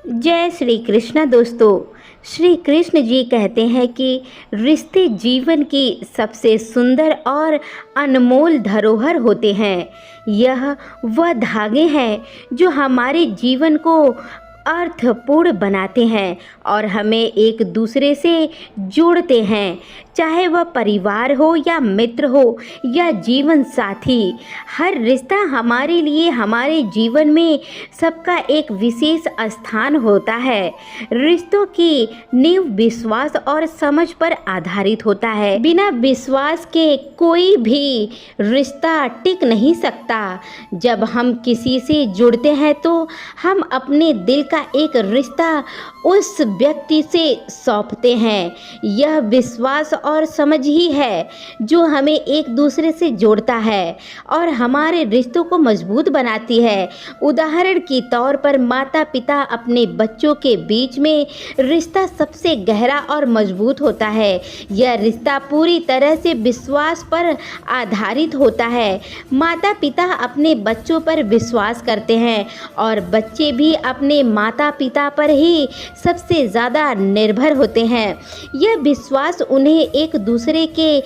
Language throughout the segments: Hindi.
जय श्री कृष्ण दोस्तों। श्री कृष्ण जी कहते हैं कि रिश्ते जीवन की सबसे सुंदर और अनमोल धरोहर होते हैं। यह वह धागे हैं जो हमारे जीवन को अर्थपूर्ण बनाते हैं और हमें एक दूसरे से जोड़ते हैं, चाहे वह परिवार हो या मित्र हो या जीवन साथी। हर रिश्ता हमारे लिए हमारे जीवन में सबका एक विशेष स्थान होता है। रिश्तों की नींव विश्वास और समझ पर आधारित होता है। बिना विश्वास के कोई भी रिश्ता टिक नहीं सकता। जब हम किसी से जुड़ते हैं तो हम अपने दिल का एक रिश्ता उस व्यक्ति से सौंपते हैं। यह विश्वास और समझ ही है जो हमें एक दूसरे से जोड़ता है और हमारे रिश्तों को मजबूत बनाती है। उदाहरण के तौर पर माता पिता अपने बच्चों के बीच में रिश्ता सबसे गहरा और मजबूत होता है। यह रिश्ता पूरी तरह से विश्वास पर आधारित होता है। माता पिता अपने बच्चों पर विश्वास करते हैं और बच्चे भी अपने माता पिता पर ही सबसे ज़्यादा निर्भर होते हैं। यह विश्वास उन्हें एक दूसरे के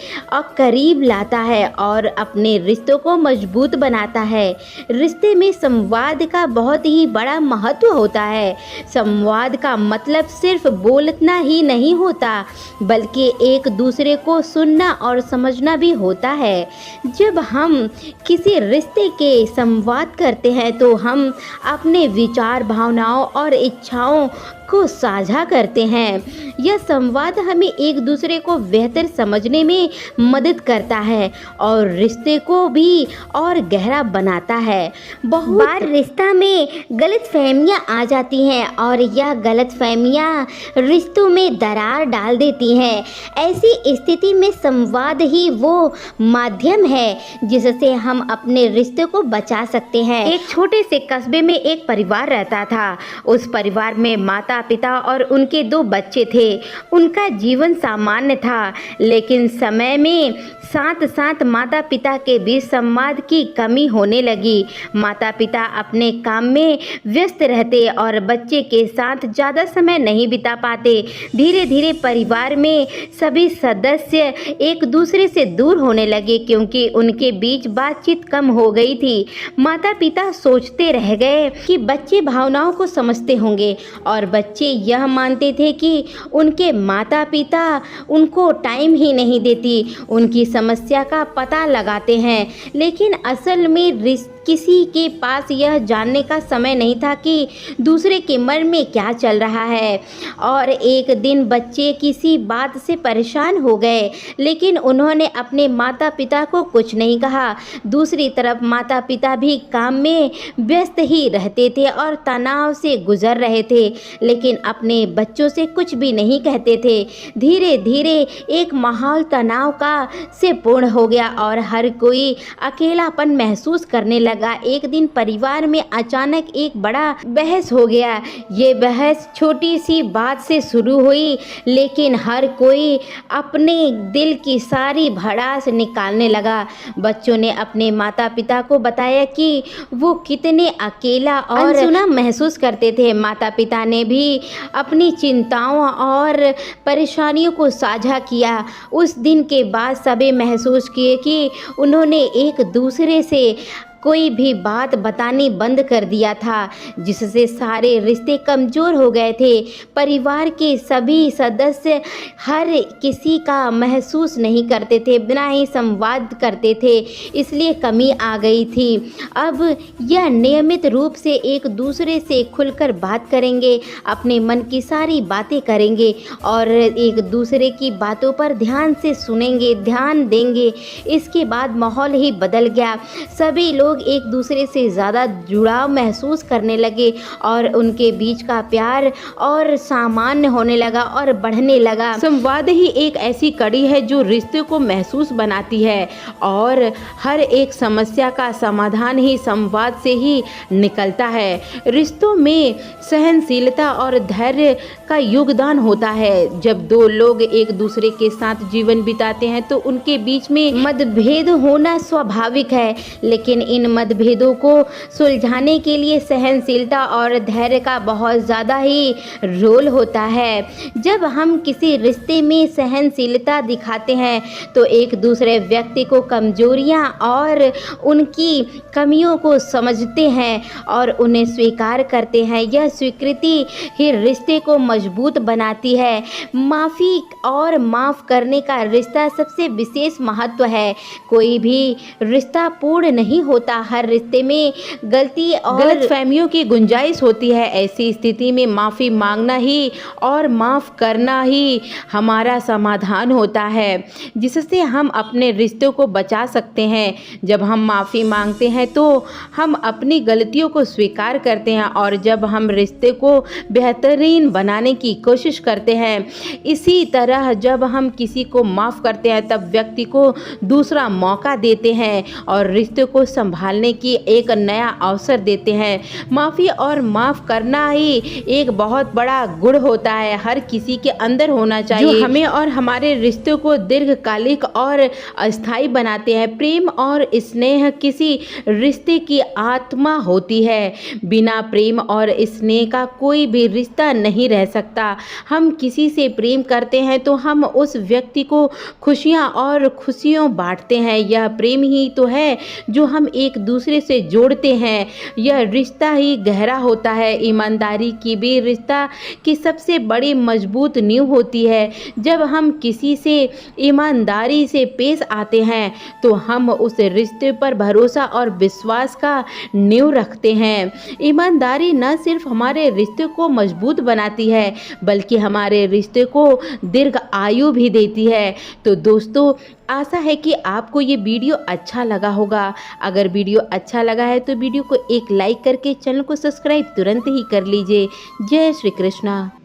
करीब लाता है और अपने रिश्तों को मजबूत बनाता है। रिश्ते में संवाद का बहुत ही बड़ा महत्व होता है। संवाद का मतलब सिर्फ बोलना ही नहीं होता, बल्कि एक दूसरे को सुनना और समझना भी होता है। जब हम किसी रिश्ते के संवाद करते हैं तो हम अपने विचार, भावनाओं और इच्छाओं को साझा करते हैं। यह संवाद हमें एक दूसरे को बेहतर समझने में मदद करता है और रिश्ते को भी और गहरा बनाता है। बहुत बार रिश्ता में गलतफहमियां आ जाती हैं और यह गलतफहमियां रिश्तों में दरार डाल देती हैं। ऐसी स्थिति में संवाद ही वो माध्यम है जिससे हम अपने रिश्ते को बचा सकते हैं। एक छोटे से कस्बे में एक परिवार रहता था। उस परिवार में माता पिता और उनके 2 बच्चे थे। उनका जीवन सामान्य था, लेकिन समय में साथ साथ माता पिता के बीच संवाद की कमी होने लगी। माता पिता अपने काम में व्यस्त रहते और बच्चे के साथ ज़्यादा समय नहीं बिता पाते। धीरे धीरे परिवार में सभी सदस्य एक दूसरे से दूर होने लगे क्योंकि उनके बीच बातचीत कम हो गई थी। माता पिता सोचते रह गए कि बच्चे भावनाओं को समझते होंगे और बच्चे यह मानते थे कि उनके माता पिता उनको टाइम ही नहीं देती, उनकी समस्या का पता लगाते हैं। लेकिन असल में किसी के पास यह जानने का समय नहीं था कि दूसरे के मन में क्या चल रहा है। और एक दिन बच्चे किसी बात से परेशान हो गए, लेकिन उन्होंने अपने माता पिता को कुछ नहीं कहा। दूसरी तरफ माता पिता भी काम में व्यस्त ही रहते थे और तनाव से गुजर रहे थे, लेकिन अपने बच्चों से कुछ भी नहीं कहते थे। धीरे धीरे एक माहौल तनाव का से पूर्ण हो गया और हर कोई अकेलापन महसूस करने लगा। एक दिन परिवार में अचानक एक बड़ा बहस हो गया। ये बहस छोटी सी बात से शुरू हुई, लेकिन हर कोई अपने दिल की सारी भड़ास निकालने लगा। बच्चों ने अपने माता पिता को बताया कि वो कितने अकेला और अनसुना महसूस करते थे। माता पिता ने भी अपनी चिंताओं और परेशानियों को साझा किया। उस दिन के बाद सभी महसूस किए कि उन्होंने एक दूसरे से कोई भी बात बतानी बंद कर दिया था, जिससे सारे रिश्ते कमज़ोर हो गए थे। परिवार के सभी सदस्य हर किसी का महसूस नहीं करते थे, बिना ही संवाद करते थे, इसलिए कमी आ गई थी। अब यह नियमित रूप से एक दूसरे से खुलकर बात करेंगे, अपने मन की सारी बातें करेंगे और एक दूसरे की बातों पर ध्यान से सुनेंगे, ध्यान देंगे। इसके बाद माहौल ही बदल गया। सभी लोग एक दूसरे से ज़्यादा जुड़ाव महसूस करने लगे और उनके बीच का प्यार और सामान्य होने लगा और बढ़ने लगा। संवाद ही एक ऐसी कड़ी है जो रिश्ते को महसूस बनाती है और हर एक समस्या का समाधान ही संवाद से ही निकलता है। रिश्तों में सहनशीलता और धैर्य का योगदान होता है। जब 2 लोग एक दूसरे के साथ जीवन बिताते हैं तो उनके बीच में मतभेद होना स्वाभाविक है, लेकिन इन मतभेदों को सुलझाने के लिए सहनशीलता और धैर्य का बहुत ज़्यादा ही रोल होता है। जब हम किसी रिश्ते में सहनशीलता दिखाते हैं तो एक दूसरे व्यक्ति को कमजोरियां और उनकी कमियों को समझते हैं और उन्हें स्वीकार करते हैं। यह स्वीकृति ही रिश्ते को मजबूत बनाती है। माफ़ी और माफ़ करने का रिश्ता सबसे विशेष महत्व है। कोई भी रिश्ता पूर्ण नहीं होता, हर रिश्ते में गलती और गलतफहमियों की गुंजाइश होती है। ऐसी स्थिति में माफ़ी मांगना ही और माफ़ करना ही हमारा समाधान होता है, जिससे हम अपने रिश्तों को बचा सकते हैं। जब हम माफ़ी मांगते हैं तो हम अपनी गलतियों को स्वीकार करते हैं और जब हम रिश्ते को बेहतरीन बनाने की कोशिश करते हैं। इसी तरह जब हम किसी को माफ़ करते हैं तब व्यक्ति को दूसरा मौका देते हैं और रिश्ते को संभालने की एक नया अवसर देते हैं। माफ़ी और माफ़ करना ही एक बहुत बड़ा गुण होता है, हर किसी के अंदर होना चाहिए, जो हमें और हमारे रिश्तों को दीर्घकालिक और अस्थायी बनाते हैं। प्रेम और स्नेह किसी रिश्ते की आत्मा होती है। बिना प्रेम और स्नेह का कोई भी रिश्ता नहीं रह सकता। हम किसी से प्रेम करते हैं तो हम उस व्यक्ति को खुशियाँ और खुशियों बांटते हैं। यह प्रेम ही तो है जो हम एक दूसरे से जोड़ते हैं। यह रिश्ता ही गहरा होता है। ईमानदारी की भी रिश्ता की सबसे बड़ी मजबूत नींव होती है। जब हम किसी से ईमानदारी से पेश आते हैं तो हम उस रिश्ते पर भरोसा और विश्वास का नींव रखते हैं। ईमानदारी न सिर्फ हमारे रिश्ते को मजबूत बनाती है बल्कि हमारे रिश्ते को दीर्घ आयु भी देती है। तो दोस्तों, आशा है कि आपको ये वीडियो अच्छा लगा होगा। अगर वीडियो अच्छा लगा है तो वीडियो को एक लाइक करके चैनल को सब्सक्राइब तुरंत ही कर लीजिए। जय श्री कृष्णा।